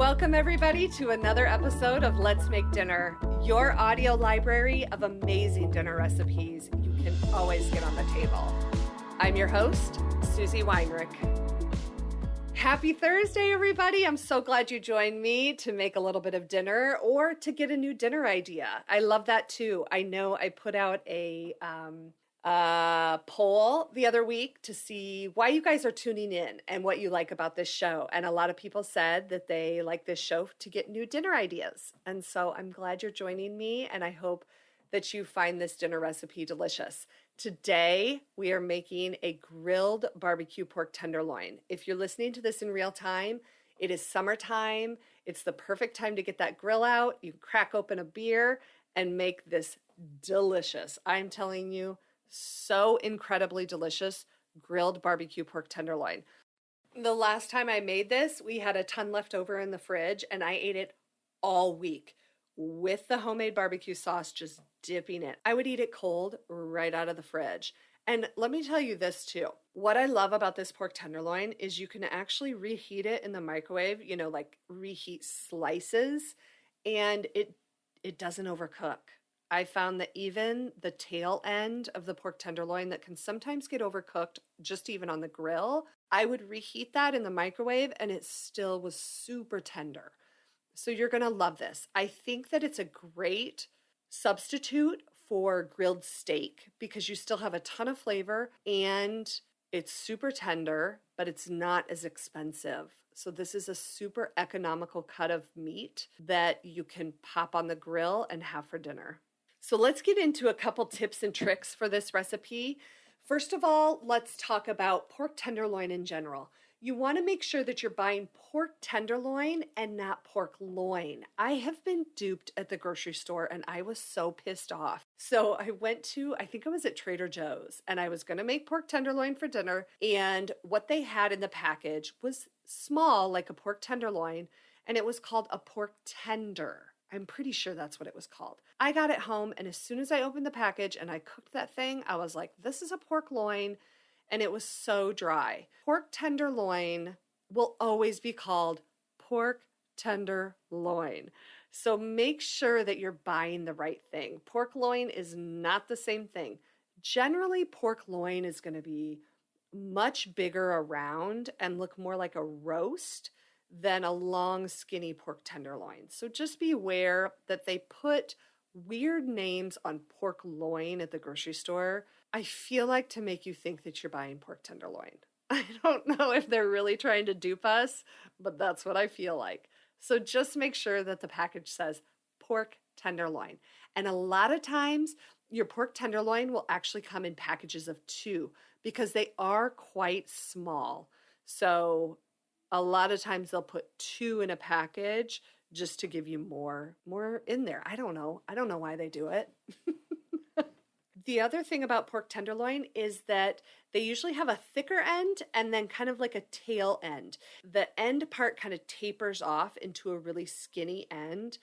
Welcome, everybody, to another episode of Let's Make Dinner, your audio library of amazing dinner recipes you can always get on the table. I'm your host, Susie Weinrich. Happy Thursday, everybody. I'm so glad you joined me to make a little bit of dinner or to get a new dinner idea. I love that too. I know I put out a poll the other week to see why you guys are tuning in and what you like about this show. And a lot of people said that they like this show to get new dinner ideas. And so I'm glad you're joining me, and I hope that you find this dinner recipe delicious. Today, we are making a grilled barbecue pork tenderloin. If you're listening to this in real time, it is summertime. It's the perfect time to get that grill out. You crack open a beer and make this delicious, I'm telling you, so incredibly delicious grilled barbecue pork tenderloin. The last time I made this, we had a ton left over in the fridge, and I ate it all week with the homemade barbecue sauce, just dipping it. I would eat it cold right out of the fridge. And let me tell you this too. What I love about this pork tenderloin is you can actually reheat it in the microwave, like reheat slices, and it doesn't overcook. I found that even the tail end of the pork tenderloin that can sometimes get overcooked just even on the grill, I would reheat that in the microwave and it still was super tender. So you're going to love this. I think that it's a great substitute for grilled steak because you still have a ton of flavor and it's super tender, but it's not as expensive. So this is a super economical cut of meat that you can pop on the grill and have for dinner. So let's get into a couple tips and tricks for this recipe. First of all, let's talk about pork tenderloin in general. You want to make sure that you're buying pork tenderloin and not pork loin. I have been duped at the grocery store and I was so pissed off. So I went to, I think it was at Trader Joe's, and I was going to make pork tenderloin for dinner. And what they had in the package was small, like a pork tenderloin, and it was called a pork tender. I'm pretty sure that's what it was called. I got it home, and as soon as I opened the package and I cooked that thing, I was like, this is a pork loin, and it was so dry. Pork tenderloin will always be called pork tenderloin. So make sure that you're buying the right thing. Pork loin is not the same thing. Generally, pork loin is going to be much bigger around and look more like a roast than a long, skinny pork tenderloin. So just be aware that they put weird names on pork loin at the grocery store. I feel like to make you think that you're buying pork tenderloin. I don't know if they're really trying to dupe us, but that's what I feel like. So just make sure that the package says pork tenderloin. And a lot of times, your pork tenderloin will actually come in packages of 2 because they are quite small. So a lot of times they'll put 2 in a package just to give you more in there. I don't know why they do it. The other thing about pork tenderloin is that they usually have a thicker end and then kind of like a tail end. The end part kind of tapers off into a really skinny end.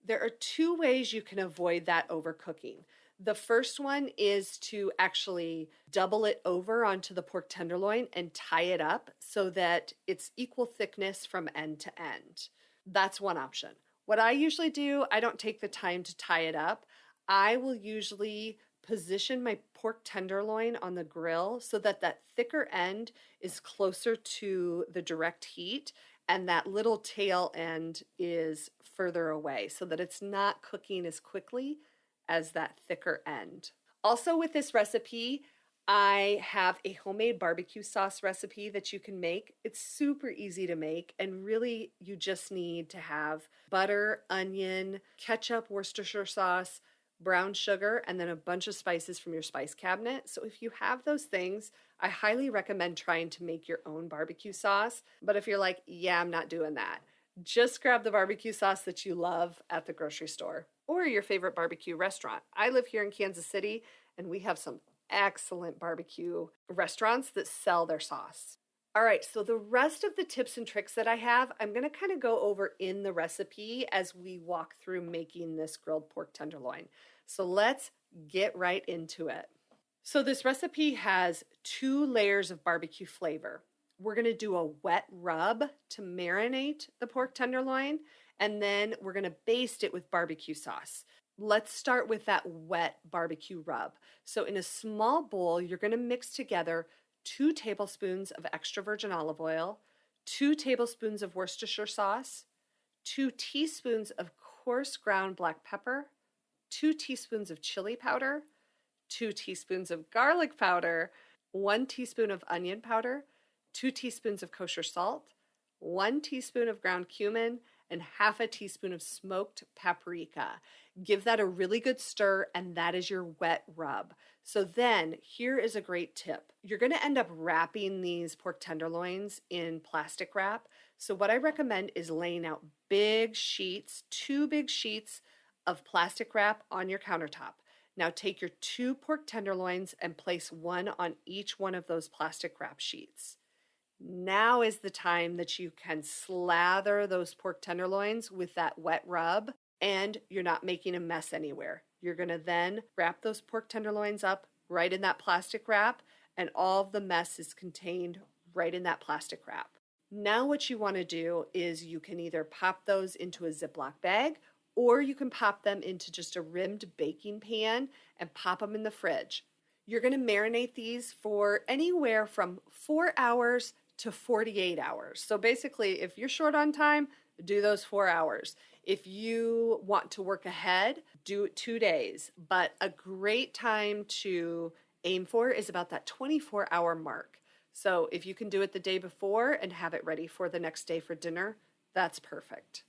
There are 2 ways you can avoid that overcooking. The first one is to actually double it over onto the pork tenderloin and tie it up so that it's equal thickness from end to end. That's one option. What I usually do, I don't take the time to tie it up. I will usually position my pork tenderloin on the grill so that that thicker end is closer to the direct heat and that little tail end is further away so that it's not cooking as quickly as that thicker end. Also with this recipe, I have a homemade barbecue sauce recipe that you can make. It's super easy to make, and really you just need to have butter, onion, ketchup, Worcestershire sauce, brown sugar, and then a bunch of spices from your spice cabinet. So if you have those things, I highly recommend trying to make your own barbecue sauce. But if you're like, yeah, I'm not doing that, just grab the barbecue sauce that you love at the grocery store or your favorite barbecue restaurant. I live here in Kansas City, and we have some excellent barbecue restaurants that sell their sauce. All right, so the rest of the tips and tricks that I have, I'm going to kind of go over in the recipe as we walk through making this grilled pork tenderloin. So let's get right into it. So this recipe has 2 layers of barbecue flavor. We're going to do a wet rub to marinate the pork tenderloin, and then we're going to baste it with barbecue sauce. Let's start with that wet barbecue rub. So in a small bowl, you're going to mix together 2 tablespoons of extra virgin olive oil, 2 tablespoons of Worcestershire sauce, 2 teaspoons of coarse ground black pepper, 2 teaspoons of chili powder, 2 teaspoons of garlic powder, 1 teaspoon of onion powder, 2 teaspoons of kosher salt, 1 teaspoon of ground cumin, and half a teaspoon of smoked paprika. Give that a really good stir, and that is your wet rub. So then, here is a great tip. You're going to end up wrapping these pork tenderloins in plastic wrap. So what I recommend is laying out big sheets, 2 big sheets of plastic wrap on your countertop. Now take your 2 pork tenderloins and place one on each one of those plastic wrap sheets. Now is the time that you can slather those pork tenderloins with that wet rub, and you're not making a mess anywhere. You're going to then wrap those pork tenderloins up right in that plastic wrap, and all of the mess is contained right in that plastic wrap. Now what you want to do is you can either pop those into a Ziploc bag, or you can pop them into just a rimmed baking pan and pop them in the fridge. You're going to marinate these for anywhere from 4 hours to 48 hours. So basically, if you're short on time, do those 4 hours. If you want to work ahead, do it 2 days. But a great time to aim for is about that 24-hour mark. So if you can do it the day before and have it ready for the next day for dinner, that's perfect.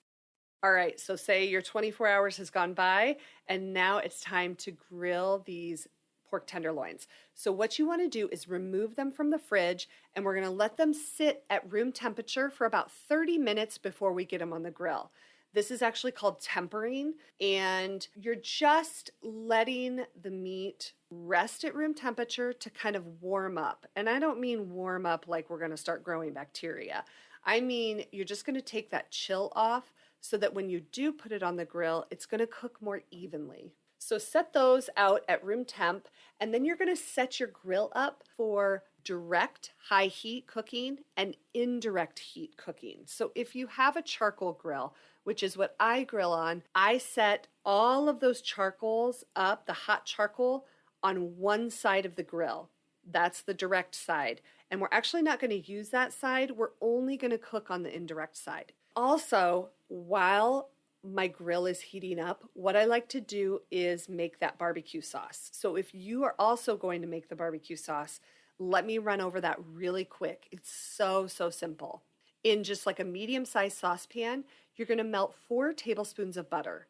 All right, so say your 24 hours has gone by, and now it's time to grill these pork tenderloins. So what you want to do is remove them from the fridge, and we're going to let them sit at room temperature for about 30 minutes before we get them on the grill. This is actually called tempering, and you're just letting the meat rest at room temperature to kind of warm up. And I don't mean warm up like we're going to start growing bacteria. I mean, you're just going to take that chill off so that when you do put it on the grill, it's going to cook more evenly. So set those out at room temp, and then you're going to set your grill up for direct high heat cooking and indirect heat cooking. So if you have a charcoal grill, which is what I grill on, I set all of those charcoals up, the hot charcoal, on one side of the grill. That's the direct side. And we're actually not going to use that side. We're only going to cook on the indirect side. Also, while my grill is heating up, what I like to do is make that barbecue sauce. So if you are also going to make the barbecue sauce, let me run over that really quick. It's so simple. In just like a medium-sized saucepan, you're going to melt 4 tablespoons of butter.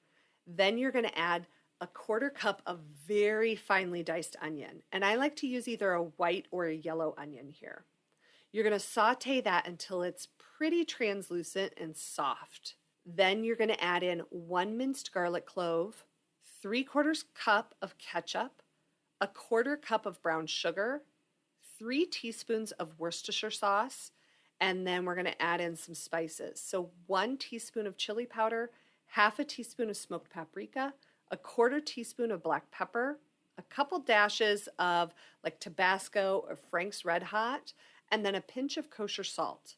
Then you're going to add a 1/4 cup of very finely diced onion. And I like to use either a white or a yellow onion here. You're going to saute that until it's pretty translucent and soft. Then you're going to add in 1 minced garlic clove, 3/4 cup of ketchup, a 1/4 cup of brown sugar, 3 teaspoons of Worcestershire sauce, and then we're going to add in some spices. So 1 teaspoon of chili powder, half a teaspoon of smoked paprika, a 1/4 teaspoon of black pepper, a couple dashes of like Tabasco or Frank's Red Hot, and then a pinch of kosher salt.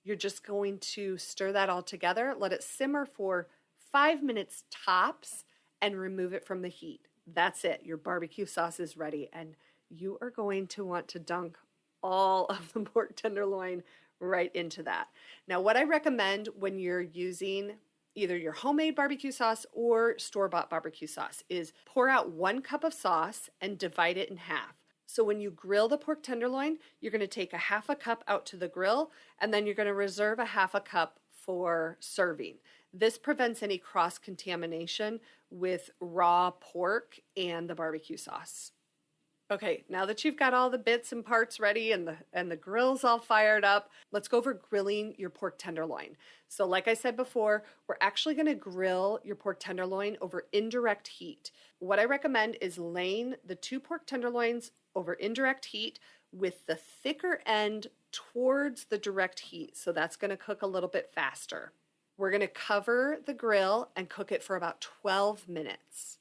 You're just going to stir that all together, let it simmer for 5 minutes tops, and remove it from the heat. That's it. Your barbecue sauce is ready, and you are going to want to dunk all of the pork tenderloin right into that. Now, what I recommend when you're using either your homemade barbecue sauce or store-bought barbecue sauce is pour out 1 cup of sauce and divide it in half. So when you grill the pork tenderloin, you're going to take a 1/2 cup out to the grill, and then you're going to reserve a 1/2 cup for serving. This prevents any cross-contamination with raw pork and the barbecue sauce. Okay, now that you've got all the bits and parts ready and the grill's all fired up, let's go over grilling your pork tenderloin. So like I said before, we're actually going to grill your pork tenderloin over indirect heat. What I recommend is laying the 2 pork tenderloins over indirect heat with the thicker end towards the direct heat. So that's going to cook a little bit faster. We're going to cover the grill and cook it for about 12 minutes.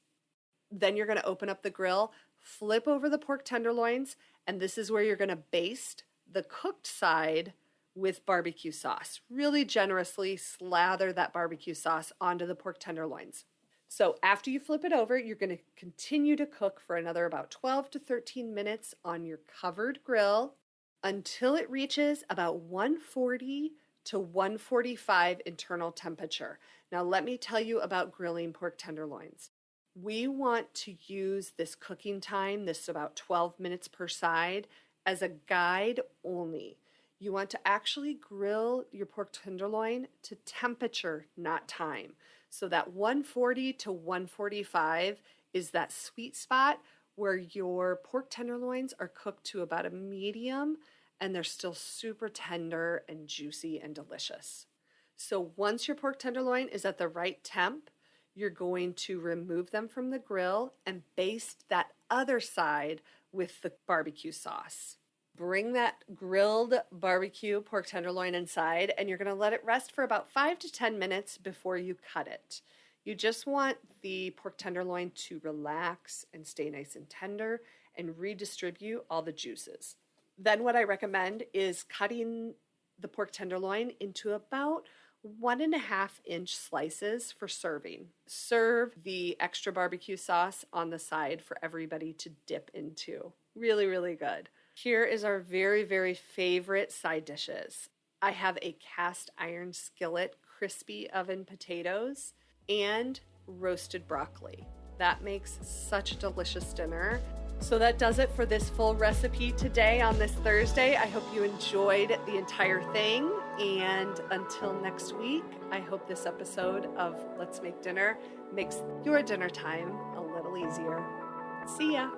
Then you're going to open up the grill, flip over the pork tenderloins, and this is where you're going to baste the cooked side with barbecue sauce. Really generously slather that barbecue sauce onto the pork tenderloins. So after you flip it over, you're going to continue to cook for another about 12 to 13 minutes on your covered grill until it reaches about 140 to 145 internal temperature. Now let me tell you about grilling pork tenderloins. We want to use this cooking time, this about 12 minutes per side, as a guide only. You want to actually grill your pork tenderloin to temperature, not time. So that 140 to 145 is that sweet spot where your pork tenderloins are cooked to about a medium and they're still super tender and juicy and delicious. So once your pork tenderloin is at the right temp, you're going to remove them from the grill and baste that other side with the barbecue sauce. Bring that grilled barbecue pork tenderloin inside and you're going to let it rest for about 5 to 10 minutes before you cut it. You just want the pork tenderloin to relax and stay nice and tender and redistribute all the juices. Then what I recommend is cutting the pork tenderloin into about 1.5-inch slices for serving. Serve the extra barbecue sauce on the side for everybody to dip into. Really, really good. Here is our very, very favorite side dishes. I have a cast iron skillet crispy oven potatoes and roasted broccoli. That makes such a delicious dinner. So that does it for this full recipe today on this Thursday. I hope you enjoyed the entire thing. And until next week, I hope this episode of Let's Make Dinner makes your dinner time a little easier. See ya.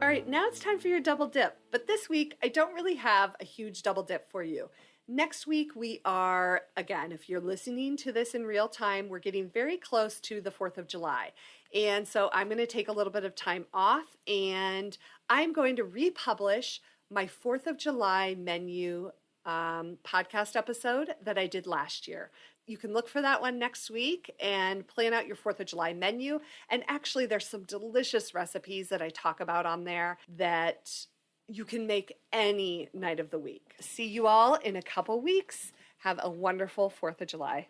All right, now it's time for your double dip. But this week, I don't really have a huge double dip for you. Next week, we are, again, if you're listening to this in real time, we're getting very close to the 4th of July. And so I'm going to take a little bit of time off and I'm going to republish my 4th of July menu podcast episode that I did last year. You can look for that one next week and plan out your 4th of July menu. And actually, there's some delicious recipes that I talk about on there that you can make any night of the week. See you all in a couple weeks. Have a wonderful 4th of July.